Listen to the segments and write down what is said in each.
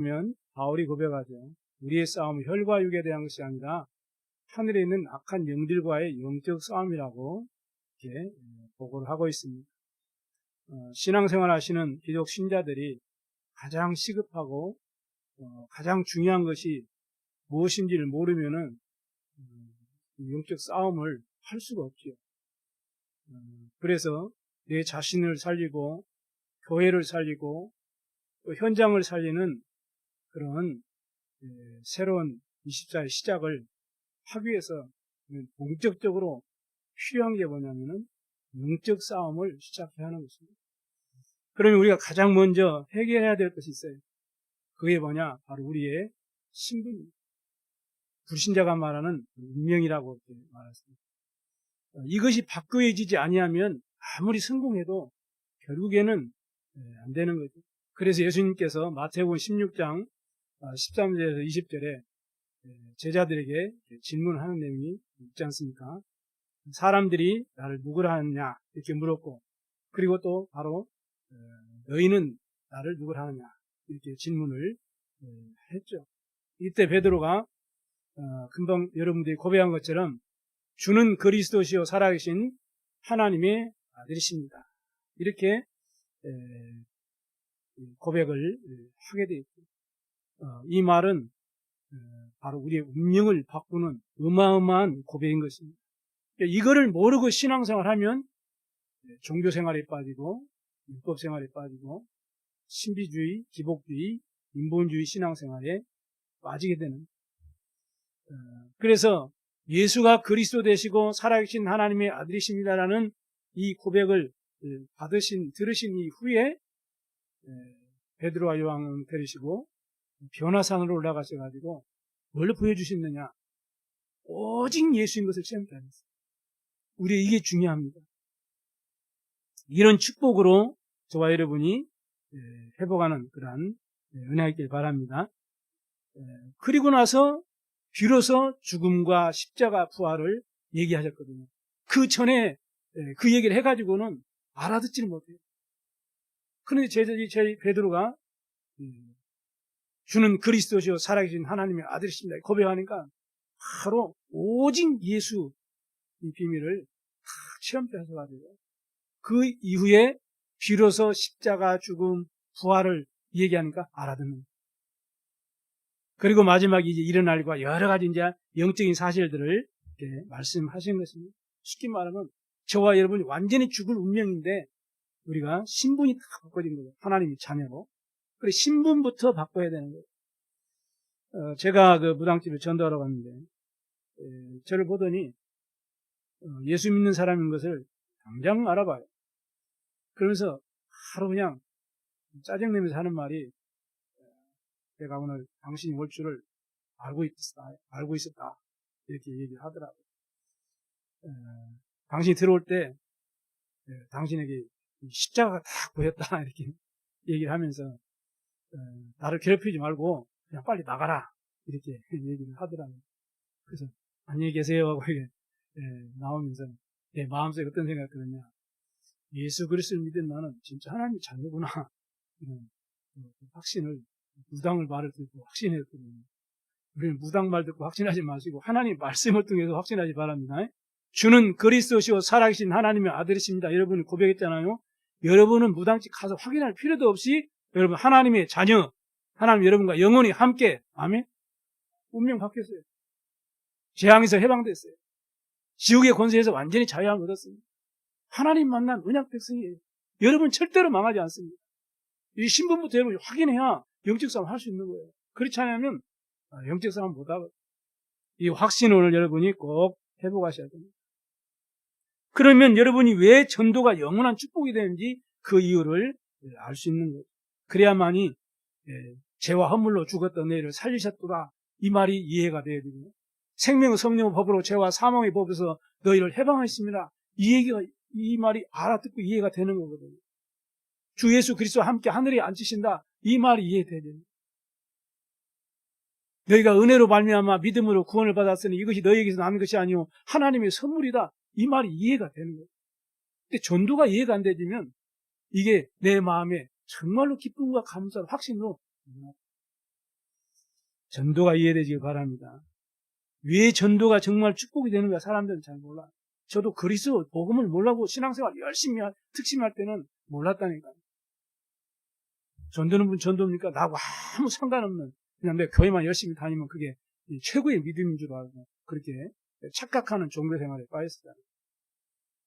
보면 바울이 고백하죠. 우리의 싸움은 혈과 육에 대한 것이 아니라 하늘에 있는 악한 영들과의 영적 싸움이라고 이렇게 보고를 하고 있습니다. 신앙생활 하시는 기독 신자들이 가장 시급하고 가장 중요한 것이 무엇인지를 모르면은 영적 싸움을 할 수가 없죠. 그래서 내 자신을 살리고 교회를 살리고 또 현장을 살리는 그런 새로운 24의 시작을 하기 위해서 본격적으로 필요한 게 뭐냐면은 영적 싸움을 시작해야 하는 것입니다. 그러면 우리가 가장 먼저 해결해야 될 것이 있어요. 그게 뭐냐? 바로 우리의 신분입니다. 불신자가 말하는 운명이라고 말했습니다. 이것이 바뀌어지지 아니하면 아무리 성공해도 결국에는 안 되는 거죠. 그래서 예수님께서 마태복음 16장 13절에서 20절에 제자들에게 질문하는 내용이 있지 않습니까? 사람들이 나를 누구라 하느냐 이렇게 물었고, 그리고 또 바로 너희는 나를 누구라 하느냐 이렇게 질문을 했죠. 이때 베드로가 금방 여러분들이 고백한 것처럼 주는 그리스도시요 살아계신 하나님의 아들이십니다. 이렇게 고백을 하게 되어 있고, 이 말은 바로 우리의 운명을 바꾸는 어마어마한 고백인 것입니다. 이거를 모르고 신앙생활하면 종교생활에 빠지고 율법생활에 빠지고 신비주의, 기복주의, 인본주의 신앙생활에 빠지게 되는. 그래서 예수가 그리스도 되시고 살아계신 하나님의 아들이십니다라는 이 고백을 들으신 이후에 베드로와 요한은 데리시고 변화산으로 올라가셔가지고 뭘 보여주셨느냐? 오직 예수인 것을 체험케 하셨어요. 우리 이게 중요합니다. 이런 축복으로 저와 여러분이 회복하는 그러한 은혜가 있길 바랍니다. 그리고 나서 비로소 죽음과 십자가 부활을 얘기하셨거든요. 그 전에 그 얘기를 해가지고는 알아듣지를 못해요. 그런데 제 베드로가 주는 그리스도시요 살아계신 하나님의 아들이십니다 고백하니까 바로 오직 예수 이 비밀을 다 체험케 하셔가지고 그 이후에 비로소 십자가 죽음 부활을 얘기하니까 알아듣는. 그리고 마지막에 이제 일어날과 여러 가지 이제 영적인 사실들을 이렇게 말씀하신 것입니다. 쉽게 말하면 저와 여러분이 완전히 죽을 운명인데 우리가 신분이 다 바꿔진 거예요. 하나님의 자녀로. 그래 신분부터 바꿔야 되는 거예요. 제가 그 무당집에 전도하러 갔는데 저를 보더니 예수 믿는 사람인 것을 당장 알아봐요. 그러면서 하루 그냥 짜증내면서 하는 말이 내가 오늘 당신이 올 줄을 알고 있었다. 이렇게 얘기를 하더라고요. 당신이 들어올 때 당신에게 십자가가 다 보였다. 이렇게 얘기를 하면서 나를 괴롭히지 말고 그냥 빨리 나가라. 이렇게 얘기를 하더라고요. 그래서 안녕히 계세요 하고 이렇게 나오면서 내 마음속에 어떤 생각이 드느냐. 예수 그리스도를 믿은 나는 진짜 하나님의 자녀구나. 이런 확신을 무당을 말을 듣고 확신했거든요. 우리는 무당 말 듣고 확신하지 마시고 하나님 말씀을 통해서 확신하지 바랍니다. 주는 그리스도시요 살아계신 하나님의 아들이십니다. 여러분이 고백했잖아요. 여러분은 무당집 가서 확인할 필요도 없이 여러분 하나님의 자녀, 하나님 여러분과 영원히 함께 아멘. 운명 바뀌었어요. 재앙에서 해방됐어요. 지옥의 권세에서 완전히 자유함을 얻었습니다. 하나님 만난 언약 백성이에요. 여러분 절대로 망하지 않습니다. 이 신분부터 여러분이 확인해야 영적 싸움 할 수 있는 거예요. 그렇지 않으면 영적 싸움 못하고 이 확신을 여러분이 꼭 회복하셔야 됩니다. 그러면 여러분이 왜 전도가 영원한 축복이 되는지 그 이유를 알 수 있는 거예요. 그래야만이 죄와 허물로 죽었던 너희를 살리셨도다. 이 말이 이해가 되어야 됩니다. 생명의 성령의 법으로 죄와 사망의 법에서 너희를 해방하셨습니다. 이 말이 알아듣고 이해가 되는 거거든요. 주 예수 그리스도와 함께 하늘에 앉으신다. 이 말이 이해돼야 됩니다. 너희가 은혜로 말미암아 믿음으로 구원을 받았으니 이것이 너희에게서 나는 것이 아니오 하나님의 선물이다. 이 말이 이해가 되는 거예요. 근데 전도가 이해가 안 되지면 이게 내 마음에 정말로 기쁨과 감사와 확신으로 전도가 이해되시길 바랍니다. 왜 전도가 정말 축복이 되는가 사람들은 잘 몰라. 저도 그리스도 복음을 몰라고 신앙생활 열심히 특심할 때는 몰랐다니까요. 전도는 전도입니까? 나하고 아무 상관없는 그냥 내 교회만 열심히 다니면 그게 최고의 믿음인 줄 알고 그렇게 착각하는 종교생활에 빠졌어요.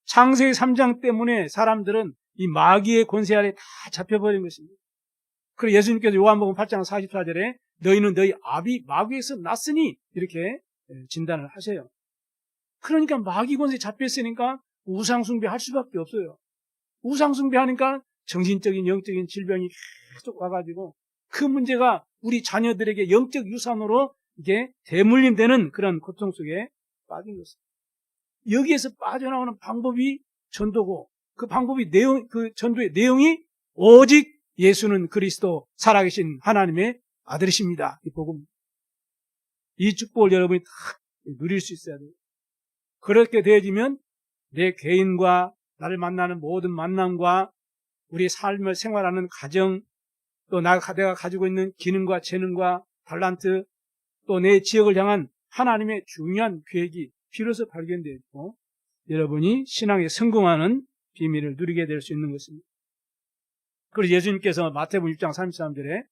창세기 3장 때문에 사람들은 이 마귀의 권세 아래 다 잡혀버린 것입니다. 그리고 예수님께서 요한복음 8장 44절에 너희는 너희 아비 마귀에서 났으니 이렇게 진단을 하세요. 그러니까 마귀 권세에 잡혔으니까 우상숭배 할 수밖에 없어요. 우상숭배 하니까 정신적인 영적인 질병이 계속 와가지고 그 문제가 우리 자녀들에게 영적 유산으로 이게 대물림되는 그런 고통 속에 빠진 것입니다. 여기에서 빠져나오는 방법이 전도고 그 방법이 그 전도의 내용이 오직 예수는 그리스도 살아계신 하나님의 아들이십니다. 이 복음. 이 축복을 여러분이 다 누릴 수 있어야 돼요. 그렇게 되어지면 내 개인과 나를 만나는 모든 만남과 우리 삶을 생활하는 가정, 또 내가 가지고 있는 기능과 재능과 탤런트, 또 내 지역을 향한 하나님의 중요한 계획이 비로소 발견되고 여러분이 신앙에 성공하는 비밀을 누리게 될 수 있는 것입니다. 그래서 예수님께서 마태복음 6장 33절에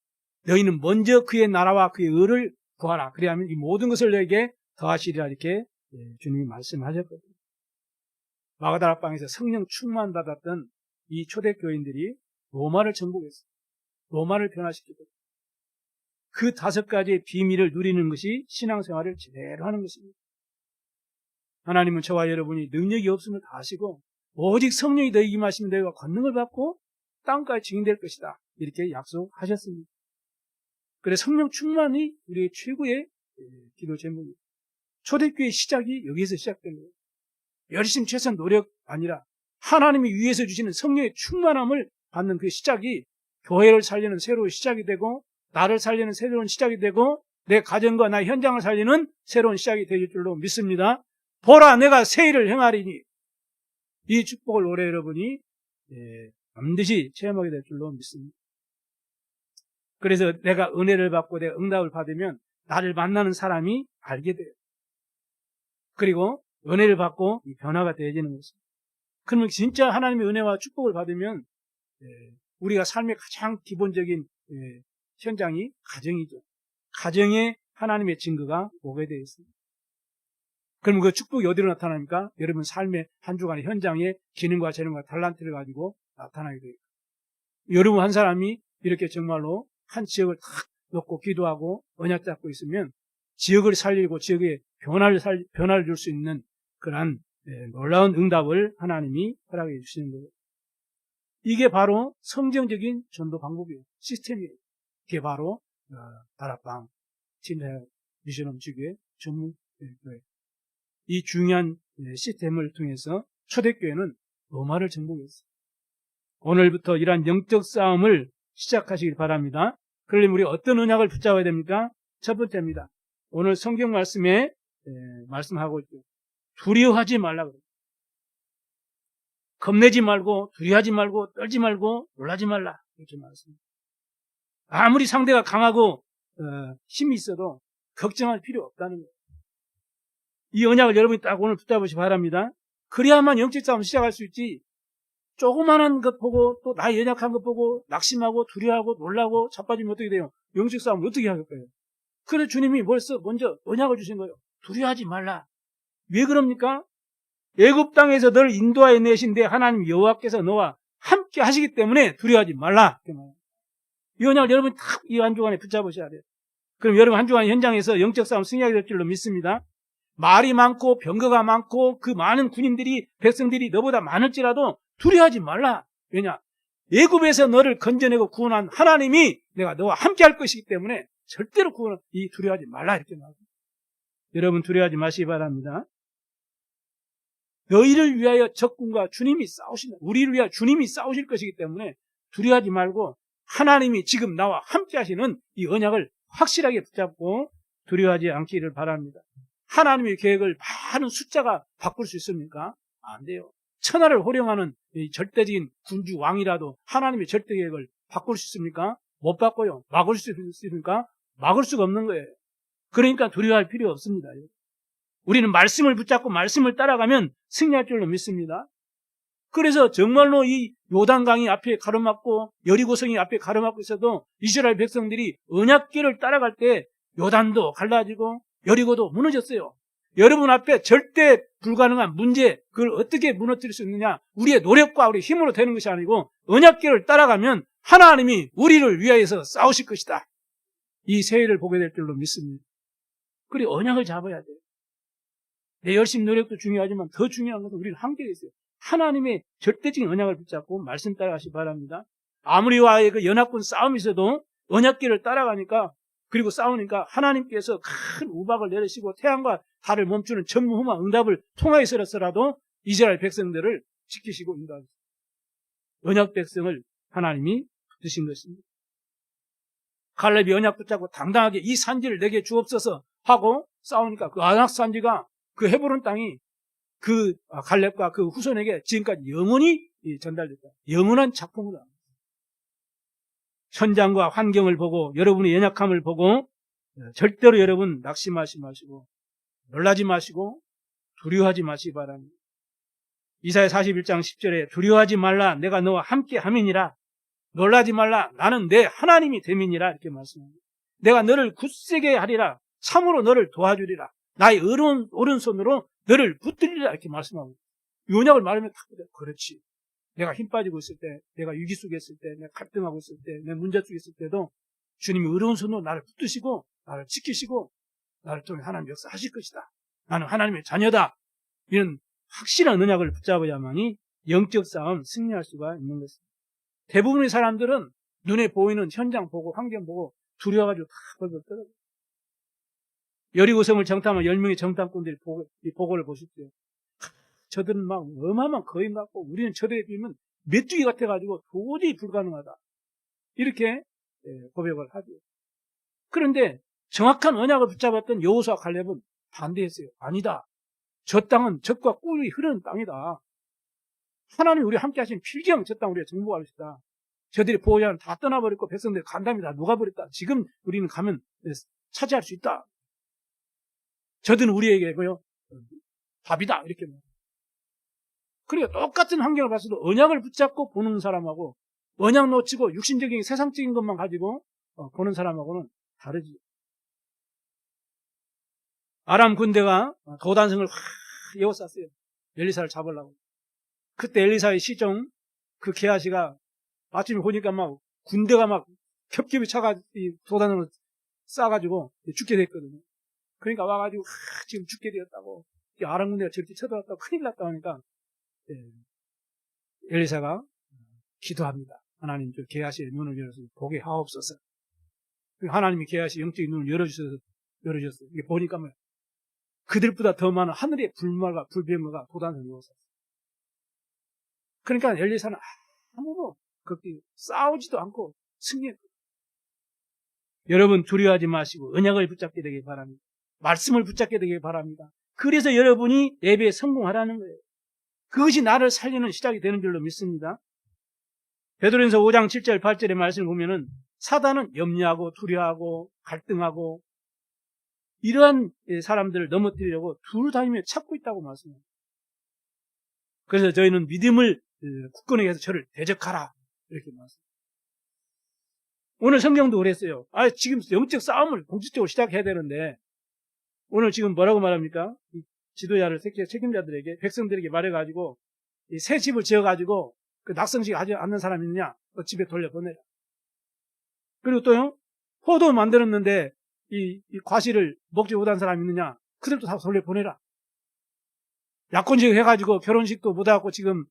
너희는 먼저 그의 나라와 그의 의를 구하라. 그리하면 이 모든 것을 너에게 더하시리라 이렇게 주님이 말씀하셨거든요. 마가다락방에서 성령 충만받았던 이 초대교인들이 로마를 정복했어요. 로마를 변화시켰거든요. 그 5가지의 비밀을 누리는 것이 신앙생활을 제대로 하는 것입니다. 하나님은 저와 여러분이 능력이 없음을 다 아시고 오직 성령이 너희에게 임하시면 너희가 권능을 받고 땅까지 증인될 것이다. 이렇게 약속하셨습니다. 그래서 성령 충만이 우리의 최고의 기도 제목입니다. 초대교회의 시작이 여기에서 시작된 거예요. 열심 최선 노력 아니라 하나님이 위에서 주시는 성령의 충만함을 받는 그 시작이 교회를 살리는 새로운 시작이 되고 나를 살리는 새로운 시작이 되고 내 가정과 나의 현장을 살리는 새로운 시작이 될 줄로 믿습니다. 보라 내가 새 일을 행하리니 이 축복을 올해 여러분이 반드시 체험하게 될 줄로 믿습니다. 그래서 내가 은혜를 받고 내가 응답을 받으면 나를 만나는 사람이 알게 돼요. 그리고 은혜를 받고 이 변화가 되어지는 것입니다. 그러면 진짜 하나님의 은혜와 축복을 받으면 우리가 삶의 가장 기본적인 현장이 가정이죠. 가정에 하나님의 증거가 오게 되어 있습니다. 그러면 그 축복이 어디로 나타납니까? 여러분 삶의 한 주간의 현장에 기능과 재능과 탤런트를 가지고 나타나게 돼요. 여러분 한 사람이 이렇게 정말로 한 지역을 탁 놓고 기도하고 언약 잡고 있으면 지역을 살리고 지역에 변화를 줄 수 있는 그러한 놀라운 응답을 하나님이 허락해 주시는 거예요. 이게 바로 성경적인 전도 방법이에요. 시스템이에요. 이게 바로 다락방, 진해 미션홈 지교의 전문교회. 이 중요한 시스템을 통해서 초대교회는 로마를 정복했어요. 오늘부터 이러한 영적 싸움을 시작하시길 바랍니다. 그러려면 우리 어떤 언약을 붙잡아야 됩니까? 첫 번째입니다. 오늘 성경 말씀에 말씀하고 있죠. 두려워하지 말라 그래요. 겁내지 말고 두려워하지 말고 떨지 말고 놀라지 말라 이렇게 말씀합니다. 아무리 상대가 강하고 힘이 있어도 걱정할 필요 없다는 거예요. 이 언약을 여러분이 딱 오늘 붙잡으시기 바랍니다. 그래야만 영적 싸움 시작할 수 있지. 조그만한 것 보고 또 나의 연약한 것 보고 낙심하고 두려워하고 놀라고 자빠지면 어떻게 돼요? 영적 싸움을 어떻게 하겠어요? 그래서 주님이 먼저 언약을 주신 거예요. 두려워하지 말라. 왜 그럽니까? 애굽 땅에서 너를 인도하여 내신 하나님 여호와께서 너와 함께 하시기 때문에 두려워하지 말라. 이 언약을 여러분이 딱 이 한 주간에 붙잡으셔야 돼요. 그럼 여러분 한 주간 현장에서 영적 싸움 승리하게 될 줄로 믿습니다. 말이 많고 병거가 많고 그 많은 군인들이 백성들이 너보다 많을지라도 두려워하지 말라. 왜냐? 애굽에서 너를 건져내고 구원한 하나님이 내가 너와 함께 할 것이기 때문에 절대로 두려워하지 말라 이렇게 말합니다. 여러분 두려워하지 마시기 바랍니다. 너희를 위하여 적군과 주님이 싸우신다. 우리를 위하여 주님이 싸우실 것이기 때문에 두려워하지 말고 하나님이 지금 나와 함께 하시는 이 언약을 확실하게 붙잡고 두려워하지 않기를 바랍니다. 하나님의 계획을 많은 숫자가 바꿀 수 있습니까? 안 돼요. 천하를 호령하는 이 절대적인 군주 왕이라도 하나님의 절대 계획을 바꿀 수 있습니까? 못 바꿔요. 막을 수 있습니까? 막을 수가 없는 거예요. 그러니까 두려워할 필요 없습니다. 우리는 말씀을 붙잡고 말씀을 따라가면 승리할 줄로 믿습니다. 그래서 정말로 이 요단강이 앞에 가로막고 여리고성이 앞에 가로막고 있어도 이스라엘 백성들이 언약궤를 따라갈 때 요단도 갈라지고 여리고도 무너졌어요. 여러분 앞에 절대 불가능한 문제, 그걸 어떻게 무너뜨릴 수 있느냐? 우리의 노력과 우리 힘으로 되는 것이 아니고 언약궤를 따라가면 하나님이 우리를 위하여서 싸우실 것이다. 이 세일을 보게 될 줄로 믿습니다. 그리고 언약을 잡아야 돼요. 내 열심 노력도 중요하지만 더 중요한 것은 우리는 한계가 있어요. 하나님의 절대적인 언약을 붙잡고 말씀 따라가시기 바랍니다. 아무리 와의 그 연합군 싸움이 있어도 언약궤를 따라가니까, 그리고 싸우니까 하나님께서 큰 우박을 내리시고 태양과 달을 멈추는 전무후무한 응답을 통하여서라도 이스라엘 백성들을 지키시고 인도하셨습니다. 언약 백성을 하나님이 붙드신 것입니다. 갈렙이 언약 붙잡고 당당하게 이 산지를 내게 주옵소서 하고 싸우니까 그 아낙 산지가, 그 헤브론 땅이 그 갈렙과 그 후손에게 지금까지 영원히 전달됐다. 영원한 작품이다. 현장과 환경을 보고 여러분의 연약함을 보고 절대로 여러분 낙심하지 마시고 놀라지 마시고 두려워하지 마시기 바랍니다. 이사야 41장 10절에 두려워하지 말라, 내가 너와 함께 함이니라. 놀라지 말라, 나는 내 하나님이 됨이니라. 이렇게 말씀합니다. 내가 너를 굳세게 하리라. 참으로 너를 도와주리라. 나의 오른손으로 너를 붙들리라. 이렇게 말씀하고, 이 언약을 말하면 딱 그렇지. 내가 힘 빠지고 있을 때, 내가 위기 속에 있을 때, 내가 갈등하고 있을 때, 내가 문제 속에 있을 때도 주님이 어려운 손으로 나를 붙드시고 나를 지키시고 나를 통해 하나님 역사하실 것이다. 나는 하나님의 자녀다. 이런 확실한 언약을 붙잡아야만이 영적 싸움 승리할 수가 있는 것입니다. 대부분의 사람들은 눈에 보이는 현장 보고 환경 보고 두려워가지고 다 벌벌 떨어져요. 여리고성을 정탐한 10명의 정탐꾼들이 보고를 보십시오. 저들은 막 어마어마한 거인 같고 우리는 저들에 비하면 메뚜기 같아가지고 도저히 불가능하다. 이렇게 고백을 하죠. 그런데 정확한 언약을 붙잡았던 여호수아 갈렙은 반대했어요. 아니다. 저 땅은 젖과 꿀이 흐르는 땅이다. 하나님이 우리 함께 하신 필경 저 땅 우리가 정복할 것이다. 저들이 보호자는 다 떠나버렸고 백성들이 간담이 다 녹아버렸다. 지금 우리는 가면 차지할 수 있다. 저들은 우리에게 답이다. 이렇게 말해요. 그러니까 똑같은 환경을 봤어도 언약을 붙잡고 보는 사람하고 언약 놓치고 육신적인 세상적인 것만 가지고 보는 사람하고는 다르지. 아람 군대가 도단성을 확 에워쌌어요. 엘리사를 잡으려고. 그때 엘리사의 시종, 그 게하시가 아침에 보니까 막 군대가 막 겹겹이 차가 도단으로 싸가지고 죽게 됐거든요. 그러니까 와가지고 지금 죽게 되었다고, 아람 군대가 저렇게 쳐들어왔다고 큰일 났다고 하니까 엘리사가 기도합니다. 하나님 저 게하시의 눈을 열어서 보게 하옵소서. 하나님이 게하시 영적인 눈을 열어주셨어요. 이게 보니까 그들보다 더 많은 하늘의 불뱀과 도단성이 오셨어요. 그러니까 엘리사는 아무도 그렇게 싸우지도 않고 승리했거든요. 여러분 두려워하지 마시고 언약을 붙잡게 되길 바랍니다. 말씀을 붙잡게 되길 바랍니다. 그래서 여러분이 예배에 성공하라는 거예요. 그것이 나를 살리는 시작이 되는 줄로 믿습니다. 베드로전서 5장 7절 8절의 말씀을 보면은 사단은 염려하고 두려워하고 갈등하고 이러한 사람들을 넘어뜨리려고 둘다니며 찾고 있다고 말씀합니다. 그래서 저희는 믿음을 굳건하게 해서 저를 대적하라 이렇게 말씀합니다. 오늘 성경도 그랬어요. 지금 영적 싸움을 공식적으로 시작해야 되는데 오늘 지금 뭐라고 말합니까? 이 지도자를 책임자들에게 백성들에게 말해가지고 새 집을 지어가지고 그 낙성식 하지 않는 사람이 있느냐? 그 집에 돌려보내라. 그리고 또요, 포도 만들었는데 이 과실을 먹지 못한 사람이 있느냐? 그들도 다 돌려보내라. 약혼식 해가지고 결혼식도 못하고 지금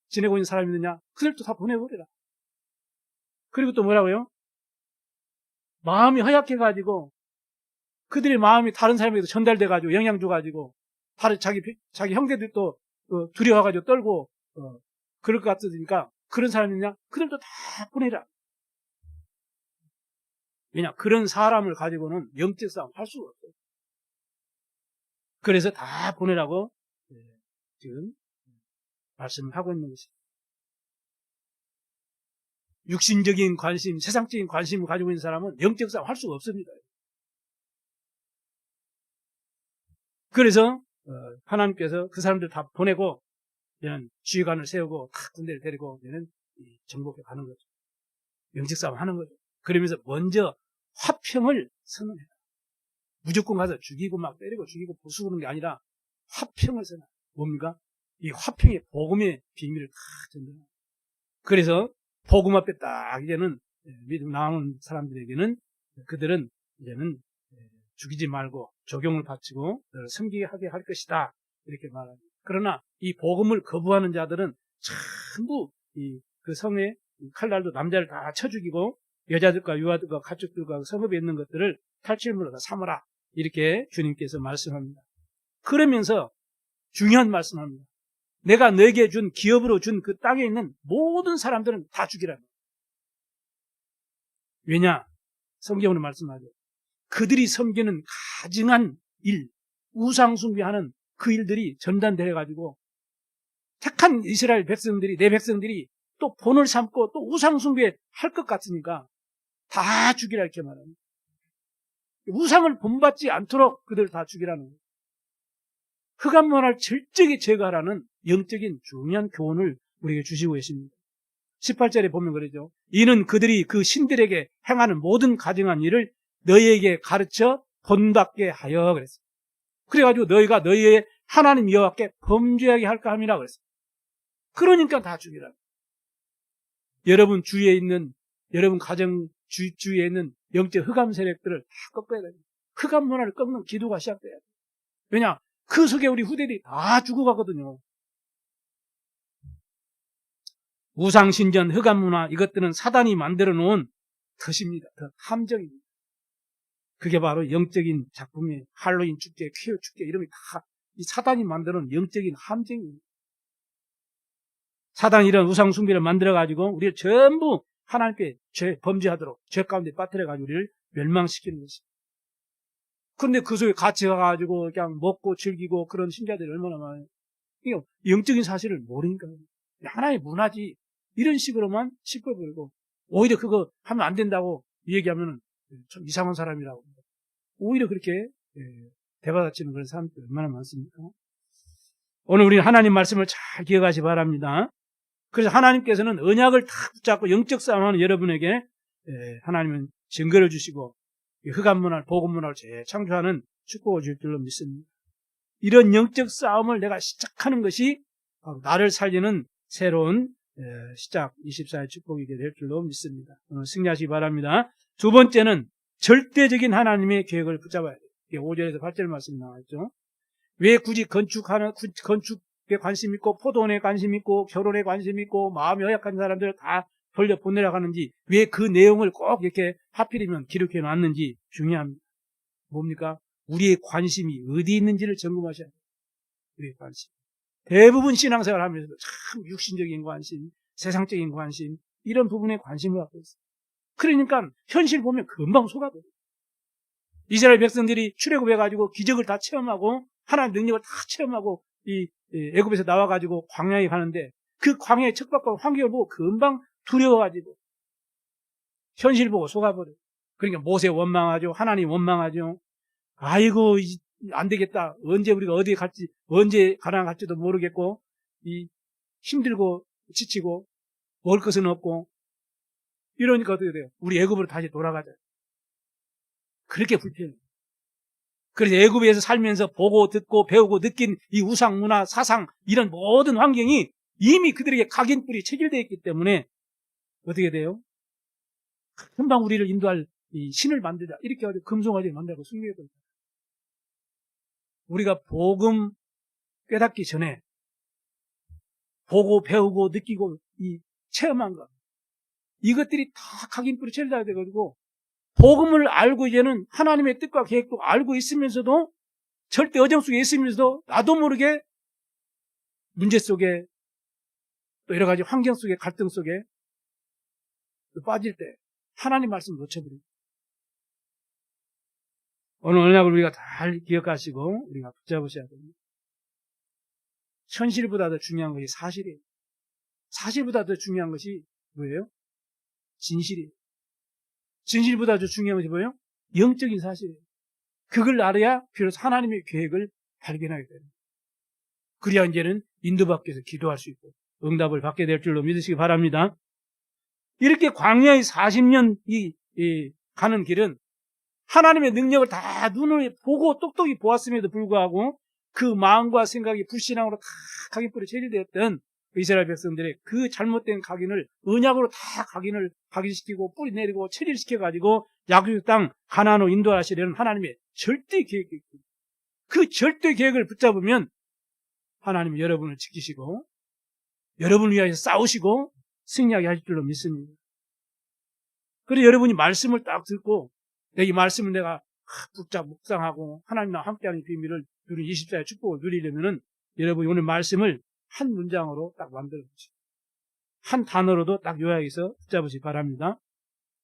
지내고 있는 사람이 있느냐? 그들도 다 보내버리라. 그리고 또 뭐라고요? 마음이 허약해가지고 그들의 마음이 다른 사람에게도 전달돼가지고 영향 줘가지고 다른 자기 형제들도 두려워가지고 떨고 그럴 것 같으니까 그런 사람이 있냐? 그들도 다 보내라. 왜냐? 그런 사람을 가지고는 영적 싸움 할 수가 없어요. 그래서 다 보내라고 지금 말씀을 하고 있는 것입니다. 육신적인 관심, 세상적인 관심을 가지고 있는 사람은 영적 싸움 할 수가 없습니다. 그래서 하나님께서 그 사람들 다 보내고 얘는 지휘관을 세우고 다 군대를 데리고 얘는 정복해 가는 거죠. 영적 싸움 하는 거죠. 그러면서 먼저 화평을 선언해요. 무조건 가서 죽이고 막 때리고 죽이고 부수는 게 아니라 화평을 선언해요. 뭡니까? 이 화평의 복음의 비밀을 다 전해요. 그래서 복음 앞에 딱 이제는 믿음 나오는 사람들에게는 그들은 이제는 죽이지 말고 적용을 바치고 너를 섬기게 하게 할 것이다. 이렇게 말합니다. 그러나 이 복음을 거부하는 자들은 전부 그 성에 칼날도 남자를 다 쳐 죽이고 여자들과 유아들과 가축들과 성읍에 있는 것들을 탈취물로 다 삼아라. 이렇게 주님께서 말씀합니다. 그러면서 중요한 말씀합니다. 내가 너에게 준 기업으로 준 그 땅에 있는 모든 사람들은 다 죽이라. 왜냐? 성경으로 말씀하죠. 그들이 섬기는 가증한 일, 우상숭배하는 그 일들이 전단되어가지고 택한 이스라엘 백성들이, 내 백성들이 또 본을 삼고 또 우상숭배 할 것 같으니까 다 죽이라 이렇게 말합니다. 우상을 본받지 않도록 그들 다 죽이라는 거예요. 흑암 문화를 철저히 제거하라는 영적인 중요한 교훈을 우리에게 주시고 계십니다. 18절에 보면 그러죠. 이는 그들이 그 신들에게 행하는 모든 가증한 일을 너희에게 가르쳐 본받게 하여 그랬어요. 그래가지고 너희가 너희의 하나님 여호와께 범죄하게 할까 함이라 그랬어요. 그러니까 다 죽이라. 여러분 주위에 있는, 여러분 가정 주위에 있는 영적 흑암 세력들을 다 꺾어야 됩니다. 흑암 문화를 꺾는 기도가 시작돼야 돼요. 왜냐? 그 속에 우리 후대들이 다 죽어가거든요. 우상신전, 흑암 문화, 이것들은 사단이 만들어 놓은 덫입니다. 덫, 함정입니다. 그게 바로 영적인 작품의 할로윈 축제, 퀴어 축제, 이런 게 다 이 사단이 만들어 놓은 영적인 함정입니다. 사단이 이런 우상숭배를 만들어가지고 우리를 전부 하나님께 범죄하도록 죄 가운데 빠뜨려가지고 우리를 멸망시키는 것입니다. 그런데 그 속에 같이 가가지고 그냥 먹고 즐기고 그런 신자들이 얼마나 많아요. 이게 영적인 사실을 모르니까. 하나의 문화지. 이런 식으로만 짚어버리고, 오히려 그거 하면 안 된다고 얘기하면 좀 이상한 사람이라고. 오히려 그렇게 대받아치는 그런 사람들이 얼마나 많습니까? 오늘 우리는 하나님 말씀을 잘 기억하시 바랍니다. 그래서 하나님께서는 언약을 탁 붙잡고 영적 싸움하는 여러분에게 하나님은 증거를 주시고 흑암 문화를, 복음 문화를 재창조하는 축복을 줄 줄로 믿습니다. 이런 영적 싸움을 내가 시작하는 것이 바로 나를 살리는 새로운 시작 24일 축복이 될 줄로 믿습니다. 오늘 승리하시기 바랍니다. 두 번째는 절대적인 하나님의 계획을 붙잡아야 돼요. 5절에서 8절 말씀이 나와있죠. 왜 굳이 건축에 관심 있고 포도원에 관심 있고 결혼에 관심 있고 마음이 허약한 사람들을 다 돌려 보내라고 하는지, 왜 그 내용을 꼭 이렇게 하필이면 기록해 놨는지 중요합니다. 뭡니까? 우리의 관심이 어디 있는지를 점검하셔야 돼요. 우리의 관심. 대부분 신앙생활 하면서 참 육신적인 관심, 세상적인 관심, 이런 부분에 관심을 갖고 있어요. 그러니까 현실 보면 금방 속아버려요. 이스라엘 백성들이 출애굽해가지고 기적을 다 체험하고 하나님 능력을 다 체험하고 이 애굽에서 나와가지고 광야에 가는데 그 광야의 척박한 환경을 보고 금방 두려워가지고 현실 보고 속아버려요. 그러니까 모세 원망하죠. 하나님 원망하죠. 아이고 안 되겠다. 언제 우리가 어디에 갈지, 언제 가나 갈지도 모르겠고 힘들고 지치고 먹을 것은 없고 이러니까 어떻게 돼요? 우리 애굽으로 다시 돌아가자. 그렇게 불편해요. 그래서 애굽에서 살면서 보고 듣고 배우고 느낀 이 우상 문화, 사상, 이런 모든 환경이 이미 그들에게 각인뿔이 체결되어 있기 때문에 어떻게 돼요? 금방 우리를 인도할 이 신을 만들자. 이렇게 해가지고 금송아지를 만들고 숭배해버려요. 우리가 복음 깨닫기 전에 보고 배우고 느끼고 이 체험한 것, 이것들이 다 각인뿔이 체결되어야 돼가지고 복음을 알고 이제는 하나님의 뜻과 계획도 알고 있으면서도 절대 어정 속에 있으면서도 나도 모르게 문제 속에 또 여러 가지 환경 속에 갈등 속에 빠질 때 하나님 말씀 놓쳐버립니다. 오늘 언약을 우리가 잘 기억하시고 우리가 붙잡으셔야 됩니다. 현실보다 더 중요한 것이 사실이에요. 사실보다 더 중요한 것이 뭐예요? 진실이에요. 진실보다 더 중요한 것이 뭐예요? 영적인 사실이에요. 그걸 알아야 비로소 하나님의 계획을 발견하게 됩니다. 그래야 이제는 인도받기 위해서 기도할 수 있고 응답을 받게 될 줄로 믿으시기 바랍니다. 이렇게 광야의 40년 가는 길은 하나님의 능력을 다 눈을 보고 똑똑히 보았음에도 불구하고 그 마음과 생각이 불신앙으로 다 각인불에 체질되었던 이스라엘 백성들의 그 잘못된 각인을 언약으로 다 각인시키고 뿌리 내리고 체질시켜가지고 약속 땅 가나안으로 인도하시려는 하나님의 절대 계획이 있고 그 절대 계획을 붙잡으면 하나님은 여러분을 지키시고 여러분을 위하여 싸우시고 승리하게 하실 줄로 믿습니다. 그래서 여러분이 말씀을 딱 듣고 이 말씀을 내가 붙잡고 묵상하고 하나님과 함께하는 비밀을 누리는 24의 축복을 누리려면은 여러분이 오늘 말씀을 한 문장으로 딱 만들어 보시고 한 단어로도 딱 요약해서 붙잡으시기 바랍니다.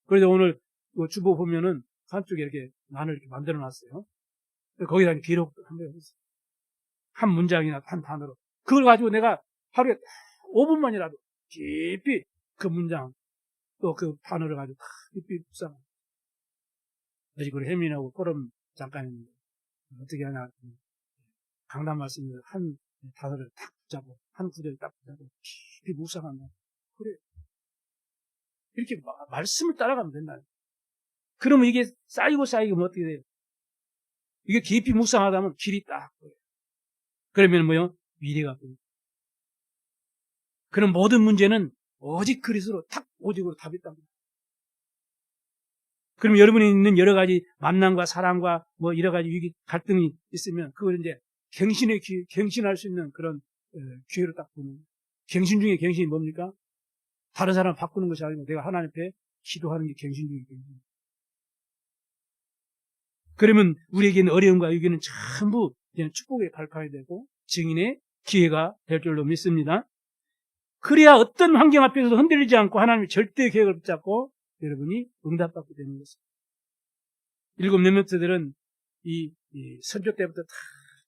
그래서 오늘 주보 보면은 한쪽에 이렇게 난을 이렇게 만들어 놨어요. 거기다 기록도 한번 해보세요. 한 문장이나 한 단어로. 그걸 가지고 내가 하루에 5분만이라도 깊이 그 문장 또 그 단어를 가지고 깊이 묵상합니다. 그리고 혜민하고 포럼 잠깐 했는데 어떻게 하냐 강단 말씀을 한 단어를 딱 붙잡고 한 구절을 딱 붙잡고 깊이 묵상한다. 그래 이렇게 말씀을 따라가면 된다. 그러면 이게 쌓이고 어떻게 돼요? 이게 깊이 묵상하다 보면 길이 딱 보여요. 그러면 뭐요? 미래가 보여요. 그럼 모든 문제는 오직 그리스도로 탁 오직으로 답이 있다. 그럼 여러분이 있는 여러 가지 만남과 사랑과 뭐 여러 가지 위기 갈등이 있으면 그걸 이제 갱신할 수 있는 그런 기회로 딱 보는. 갱신 중에 갱신이 뭡니까? 다른 사람 바꾸는 것이 아니고 내가 하나님 앞에 기도하는 게 갱신 중에 갱신. 그러면 우리에게는 어려움과 위기는 전부 축복의 발판이 되고 증인의 기회가 될 줄로 믿습니다. 그래야 어떤 환경 앞에서도 흔들리지 않고 하나님의 절대 계획을 붙잡고 여러분이 응답받게 되는 것입니다. 7 렘넌트들은 이 선조 때부터 다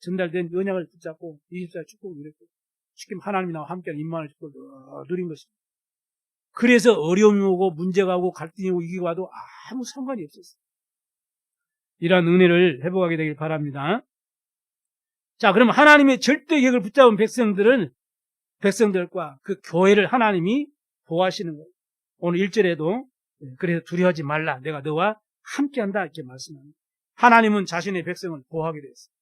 전달된 언약을 붙잡고 24 축복을 누렸고 쉽게 하나님이 나와 함께하는 임마누엘 축복을 누린 것입니다. 그래서 어려움이 오고 문제가 오고 갈등이 오고 위기가 와도 아무 상관이 없었어요. 이러한 은혜를 회복하게 되길 바랍니다. 자, 그럼 하나님의 절대 계획을 붙잡은 백성들과 그 교회를 하나님이 보호하시는 거예요. 오늘 1절에도 그래서 두려워하지 말라. 내가 너와 함께한다. 이렇게 말씀합니다. 하나님은 자신의 백성을 보호하게 되었어요.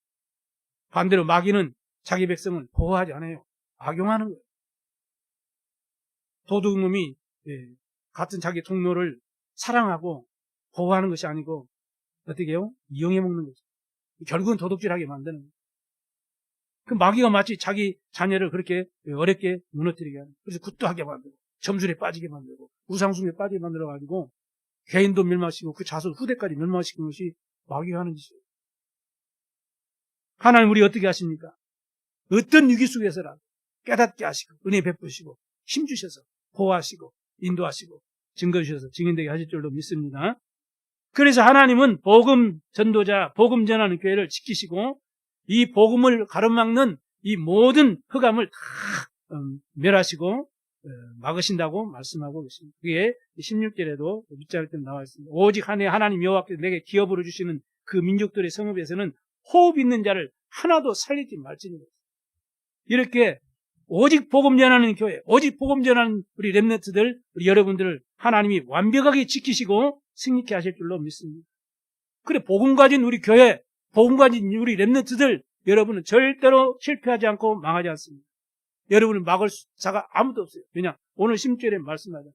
반대로 마귀는 자기 백성을 보호하지 않아요. 악용하는 거예요. 도둑놈이 같은 자기 동료를 사랑하고 보호하는 것이 아니고 어떻게 해요? 이용해 먹는 거죠. 결국은 도둑질하게 만드는 거예요. 그 마귀가 마치 자기 자녀를 그렇게 어렵게 무너뜨리게 하는 거예요. 그래서 굿도하게 만들고 점술에 빠지게 만들고 우상숭배에 빠지게 만들어가지고 개인도 멸망시키고 그 자손 후대까지 멸망시키는 것이 마귀가 하는 짓이에요. 하나님 우리 어떻게 하십니까? 어떤 위기 속에서라도 깨닫게 하시고 은혜 베푸시고 힘주셔서 보호하시고 인도하시고 증거 주셔서 증인되게 하실 줄로 믿습니다. 그래서 하나님은 복음 전도자, 복음 전하는 교회를 지키시고 이 복음을 가로막는 이 모든 흑암을 다 멸하시고 막으신다고 말씀하고 계십니다. 그게 16절에도 밑자를 때 나와 있습니다. 오직 한 해 하나님 여호와께서 내게 기업으로 주시는 그 민족들의 성읍에서는 호흡 있는 자를 하나도 살리지 말지니라. 이렇게 오직 복음 전하는 교회, 오직 복음 전하는 우리 렘넌트들, 우리 여러분들을 하나님이 완벽하게 지키시고 승리케 하실 줄로 믿습니다. 그래 복음 가진 우리 교회, 복음 가진 우리 렘넌트들 여러분은 절대로 실패하지 않고 망하지 않습니다. 여러분을 막을 자가 아무도 없어요. 왜냐? 오늘 16절에 말씀하잖아요.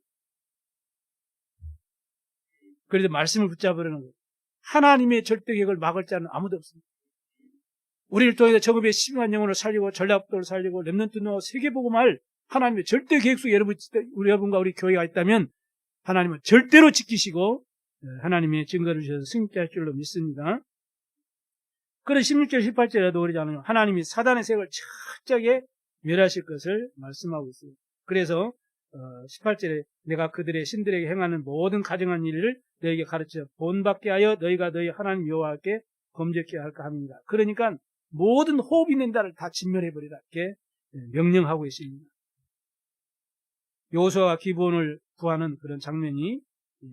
그래서 말씀을 붙잡으려는 거예요. 하나님의 절대 계획을 막을 자는 아무도 없습니다. 우리를 통해서 정읍의 12만 영혼을 살리고 전략도를 살리고 렘넌트 노 세계복음할 하나님의 절대 계획 속에 우리 여러분과 우리 교회가 있다면 하나님은 절대로 지키시고 하나님의 증거를 주셔서 승리케 할 줄로 믿습니다. 그래서 16절 18절에도 그러잖아요. 하나님이 사단의 세력을 철저하게 멸하실 것을 말씀하고 있어요. 그래서 18절에 내가 그들의 신들에게 행하는 모든 가증한 일을 너에게 가르쳐 본받게 하여 너희가 너희 하나님 여호와께 범죄케 할까 합니다. 그러니까 모든 호흡 있는 자를 다 진멸해버리라 이렇게 명령하고 계십니다. 여호수아가 기브온을 구하는 그런 장면이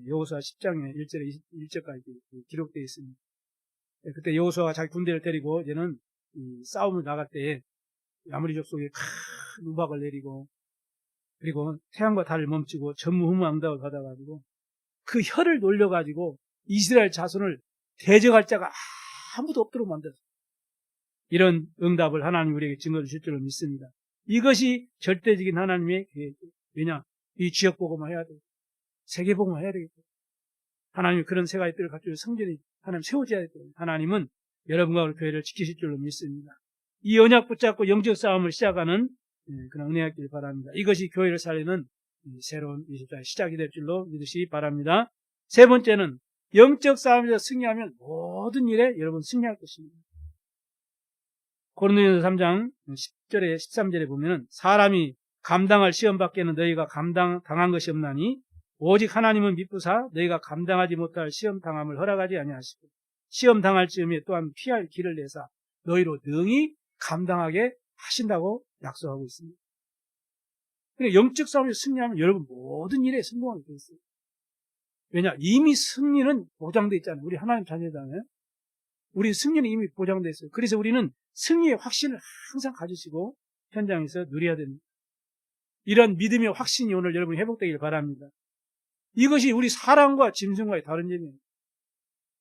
여호수아 10장의 1절에 1절까지 기록되어 있습니다. 그때 여호수아가 자기 군대를 데리고 이제는 이 싸움을 나갈 때에 아모리족 속에 큰 우박을 내리고 그리고 태양과 달을 멈추고 전무후무한다고 받아가지고 그 혀를 놀려가지고 이스라엘 자손을 대적할 자가 아무도 없도록 만들었어요. 이런 응답을 하나님 우리에게 증거 주실 줄로 믿습니다. 이것이 절대적인 하나님의 계획이에요. 왜냐? 이 지역 복음을 해야 돼요. 세계 복음을 해야 되겠죠. 하나님이 그런 세가의 뜻을 갖추고 성전이 하나님 세워져야 돼요. 하나님은 여러분과 우리 교회를 지키실 줄로 믿습니다. 이 언약 붙잡고 영적 싸움을 시작하는 그런 은혜가 있길 바랍니다. 이것이 교회를 살리는 새로운 24의 시작이 될 줄로 믿으시기 바랍니다. 세 번째는 영적 싸움에서 승리하면 모든 일에 여러분 승리할 것입니다. 고린도전서 3장 10절에 13절에 보면은 사람이 감당할 시험 밖에는 너희가 당한 것이 없나니 오직 하나님은 미쁘사 너희가 감당하지 못할 시험 당함을 허락하지 아니하시고 시험 당할 즈음에 또한 피할 길을 내사 너희로 능히 감당하게 하신다고 약속하고 있습니다. 그러니까 영적 싸움에서 승리하면 여러분 모든 일에 성공하게 되어 있어요. 왜냐? 이미 승리는 보장되어 있잖아요. 우리 하나님 자녀잖아요. 우리 승리는 이미 보장되어 있어요. 그래서 우리는 승리의 확신을 항상 가지시고 현장에서 누려야 됩니다. 이런 믿음의 확신이 오늘 여러분이 회복되길 바랍니다. 이것이 우리 사람과 짐승과의 다른 점이에요.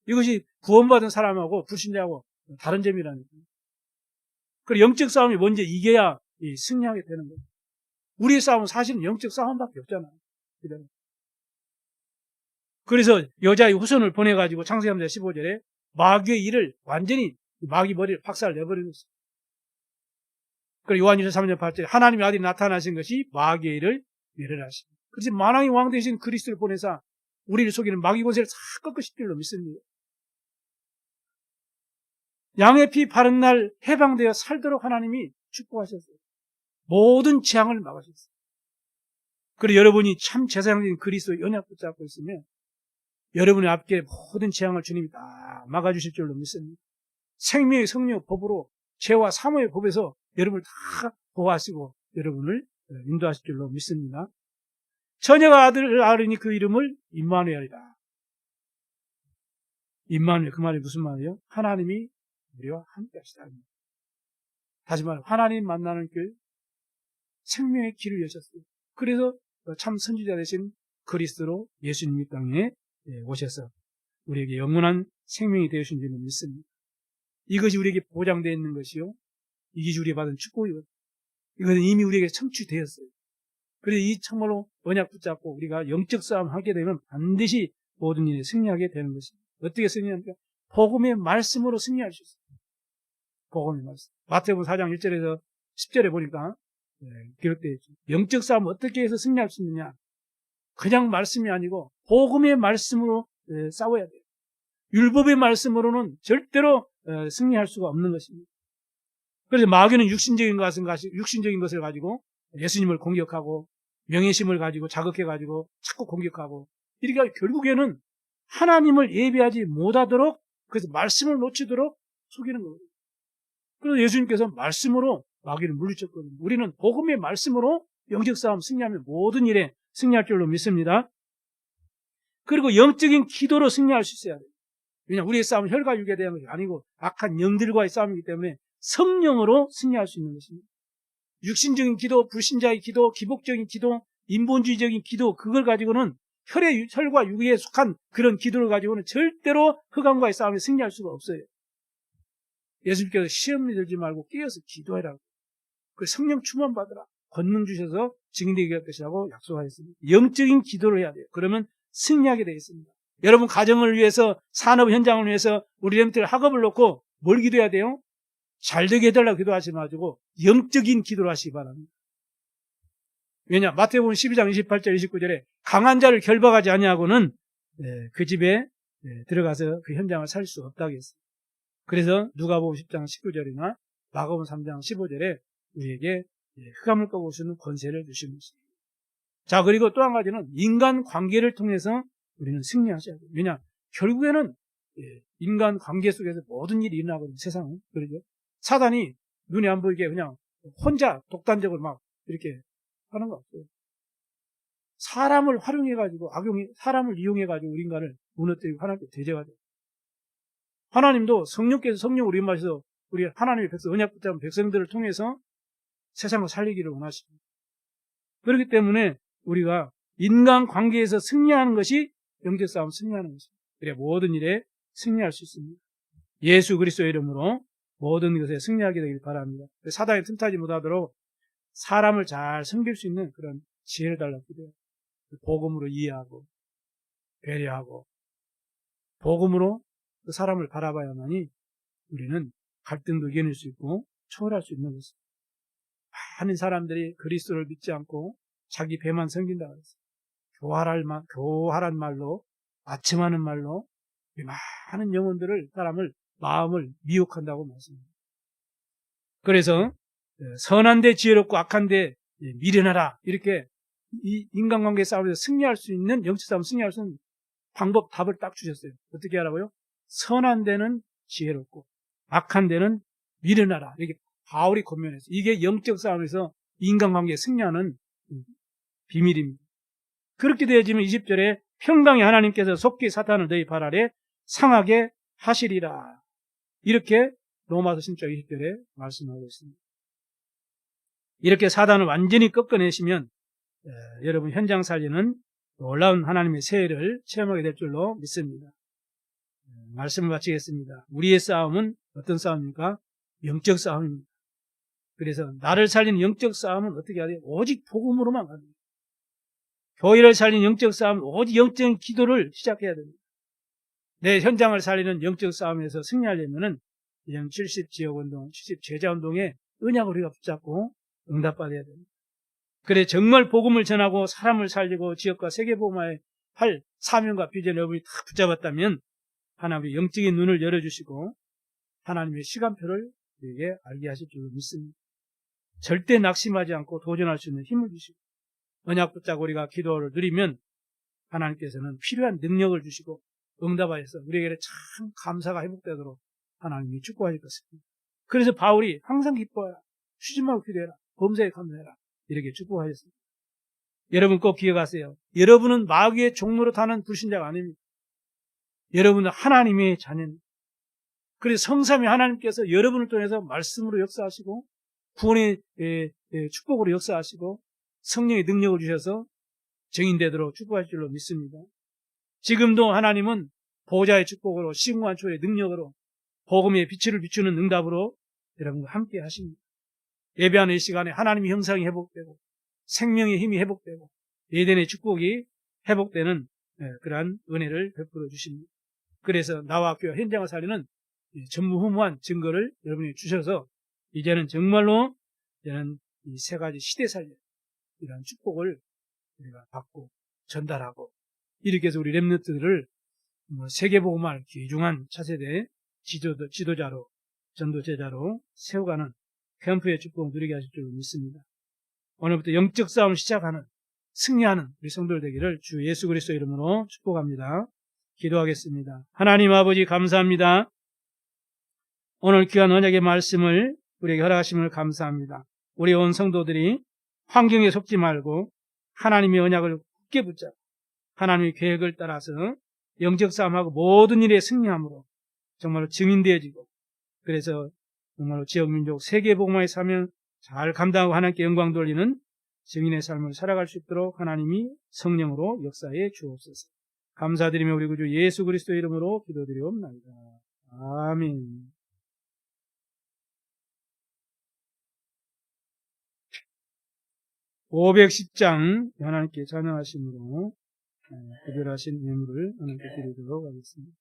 이것이 구원받은 사람하고 불신자하고 다른 점이라는 거예요. 그리고 영적 싸움이 먼저 이겨야 승리하게 되는 거예요. 우리의 싸움은 사실은 영적 싸움밖에 없잖아요. 그래서 여자의 후손을 보내가지고 창세기 3장 15절에 마귀의 일을 완전히 마귀 머리를 박살 내버리는 것입니다. 그리고 요한일서 3장 8절에 하나님의 아들이 나타나신 것이 마귀의 일을 멸하십니다. 그래서 만왕의 왕 되신 그리스도를 보내사 우리를 속이는 마귀 권세를 싹 꺾으실 줄로 믿습니다. 양의 피 바른 날 해방되어 살도록 하나님이 축복하셨어요. 모든 재앙을 막으셨어요. 그리고 여러분이 참 제사장인 그리스도의 언약 붙잡고 있으면 여러분의 앞길에 모든 재앙을 주님이 다 막아주실 줄로 믿습니다. 생명의 성령 법으로 죄와 사모의 법에서 여러분을 다 보호하시고 여러분을 인도하실 줄로 믿습니다. 처녀가 아들을 낳으니 그 이름을 임마누엘이다. 임마누엘, 그 말이 무슨 말이에요? 하나님이 우리와 함께 하시다. 다시 말해 하나님 만나는 길, 생명의 길을 여셨어요. 그래서 참 선지자 되신 그리스도로 예수님이 땅에 오셔서 우리에게 영원한 생명이 되어주신 줄을 믿습니다. 이것이 우리에게 보장되어 있는 것이요. 이것이 우리가 받은 축복이거든요. 이것은 이미 우리에게 성취되었어요. 그래서 이 참말로 언약 붙잡고 우리가 영적 싸움 하게 되면 반드시 모든 일에 승리하게 되는 것입니다. 어떻게 승리합니까? 복음의 말씀으로 승리할 수 있어요. 복음의 말씀. 마태복음 4장 1절에서 10절에 보니까 기록되어 있죠. 영적 싸움 어떻게 해서 승리할 수 있느냐? 그냥 말씀이 아니고 복음의 말씀으로 싸워야 돼요. 율법의 말씀으로는 절대로 승리할 수가 없는 것입니다. 그래서 마귀는 육신적인 것을 가지고 예수님을 공격하고 명예심을 가지고 자극해가지고 자꾸 공격하고 이렇게 결국에는 하나님을 예배하지 못하도록 그래서 말씀을 놓치도록 속이는 거예요. 그래서 예수님께서 말씀으로 마귀를 물리쳤거든요. 우리는 복음의 말씀으로 영적 싸움 승리하면 모든 일에 승리할 줄로 믿습니다. 그리고 영적인 기도로 승리할 수 있어야 돼요. 왜냐하면 우리의 싸움은 혈과 육에 대한 것이 아니고 악한 영들과의 싸움이기 때문에 성령으로 승리할 수 있는 것입니다. 육신적인 기도, 불신자의 기도, 기복적인 기도, 인본주의적인 기도 그걸 가지고는 혈과 육에 속한 그런 기도를 가지고는 절대로 흑암과의 싸움에 승리할 수가 없어요. 예수님께서 시험에 들지 말고 깨어서 기도해라. 그 성령 충만 받으라. 권능 주셔서 증인되게 할 것이라고 약속하였습니다. 영적인 기도를 해야 돼요. 그러면 승리하게 되어 있습니다. 여러분 가정을 위해서 산업 현장을 위해서 우리 렘들 학업을 놓고 뭘 기도해야 돼요? 잘 되게 해달라고 기도하지 마시고 영적인 기도를 하시기 바랍니다. 왜냐? 마태복음 12장 28절 29절에 강한 자를 결박하지 아니하고는 그 집에 들어가서 그 현장을 살 수 없다고 했어요. 그래서 누가복음 10장 19절이나 마가복음 3장 15절에 우리에게 흑암을 꺾어주는 권세를 주신 것입니다. 자, 그리고 또 한 가지는 인간 관계를 통해서 우리는 승리하셔야 돼요. 왜냐? 결국에는 인간 관계 속에서 모든 일이 일어나거든요. 세상은. 그러죠? 사단이 눈에 안 보이게 그냥 혼자 독단적으로 막 이렇게 하는 거 없어요. 사람을 활용해가지고, 사람을 이용해가지고 우리 인간을 무너뜨리고 하나님께 대적하죠. 하나님도 성령께서 성령을 우리 마셔서 우리 하나님의 백성, 언약 붙잡은 백성들을 통해서 세상을 살리기를 원하십니다. 그렇기 때문에 우리가 인간관계에서 승리하는 것이 영적 싸움 승리하는 것입니다. 그래 모든 일에 승리할 수 있습니다. 예수 그리스도의 이름으로 모든 것에 승리하게 되길 바랍니다. 사단이 틈타지 못하도록 사람을 잘 섬길 수 있는 그런 지혜를 달라고 기도해요. 복음으로 이해하고 배려하고 복음으로 그 사람을 바라봐야만이 우리는 갈등도 이겨낼 수 있고 초월할 수 있는 것입니다. 많은 사람들이 그리스도를 믿지 않고 자기 배만 섬긴다고 했어요. 교활한 말로, 아첨하는 말로 많은 영혼들을, 사람을, 마음을 미혹한다고 말씀합니다. 그래서 선한데 지혜롭고 악한데 미련하라, 이렇게 이 인간관계 싸움에서 승리할 수 있는, 영적 싸움 승리할 수 있는 방법, 답을 딱 주셨어요. 어떻게 하라고요? 선한 데는 지혜롭고 악한 데는 미련하라, 이렇게 바울이 권면했어요. 이게 영적 싸움에서 인간관계에 승리하는 비밀입니다. 그렇게 되어지면 20절에 평강의 하나님께서 속히 사탄을 너희 발 아래 상하게 하시리라, 이렇게 로마서 10장 20절에 말씀하고 있습니다. 이렇게 사단을 완전히 꺾어내시면 여러분 현장 살리는 놀라운 하나님의 세례를 체험하게 될 줄로 믿습니다. 말씀을 마치겠습니다. 우리의 싸움은 어떤 싸움입니까? 영적 싸움입니다. 그래서 나를 살리는 영적 싸움은 어떻게 해야 돼요? 오직 복음으로만 갑니다. 교회를 살리는 영적 싸움은 오직 영적 기도를 시작해야 됩니다. 내 현장을 살리는 영적 싸움에서 승리하려면은 70 지역운동, 70 제자운동의 언약을 우리가 붙잡고 응답받아야 됩니다. 그래 정말 복음을 전하고 사람을 살리고 지역과 세계복음화에 할 사명과 비전을 여러분이 다 붙잡았다면 하나님의 영적인 눈을 열어주시고 하나님의 시간표를 우리에게 알게 하실 줄 믿습니다. 절대 낙심하지 않고 도전할 수 있는 힘을 주시고 언약 붙잡고 우리가 기도를 누리면 하나님께서는 필요한 능력을 주시고 응답하셔서 우리에게 참 감사가 회복되도록 하나님이 축복하실 것입니다. 그래서 바울이 항상 기뻐해라, 쉬지 말고 기도해라, 범사에 감사해라, 이렇게 축복하셨습니다. 여러분 꼭 기억하세요. 여러분은 마귀의 종로로 타는 불신자가 아닙니다. 여러분은 하나님의 자녀입니다. 그래서 성삼위 하나님께서 여러분을 통해서 말씀으로 역사하시고 구원의 축복으로 역사하시고 성령의 능력을 주셔서 증인되도록 축복하실 줄로 믿습니다. 지금도 하나님은 보호자의 축복으로 시공한 초의 능력으로 복음의 빛을 비추는 응답으로 여러분과 함께 하십니다. 예배하는 이 시간에 하나님의 형상이 회복되고 생명의 힘이 회복되고 에덴의 축복이 회복되는 그러한 은혜를 베풀어 주십니다. 그래서 나와 교회 현장을 살리는 전무후무한 증거를 여러분이 주셔서 이제는 정말로 이제는 이 세 가지 시대 살려 이런 축복을 우리가 받고 전달하고 이렇게 해서 우리 렘넌트들을 세계복음화를 귀중한 차세대 지도자로 전도제자로 세워가는 캠프의 축복을 누리게 하실 줄 믿습니다. 오늘부터 영적 싸움을 시작하는 승리하는 우리 성도들 되기를 주 예수 그리스도 이름으로 축복합니다. 기도하겠습니다. 하나님 아버지 감사합니다. 오늘 귀한 언약의 말씀을 우리에게 허락하심을 감사합니다. 우리 온 성도들이 환경에 속지 말고 하나님의 언약을 굳게 붙잡고 하나님의 계획을 따라서 영적 싸움하고 모든 일에 승리함으로 정말로 증인되어지고 그래서 정말로 지역민족 세계복음화의 사명 잘 감당하고 하나님께 영광 돌리는 증인의 삶을 살아갈 수 있도록 하나님이 성령으로 역사해 주옵소서. 감사드리며 우리 구주 예수 그리스도의 이름으로 기도드리옵나이다. 아멘. 510장 하나님께 찬양하심으로 구별하신 예물을 하나님께 드리도록 하겠습니다.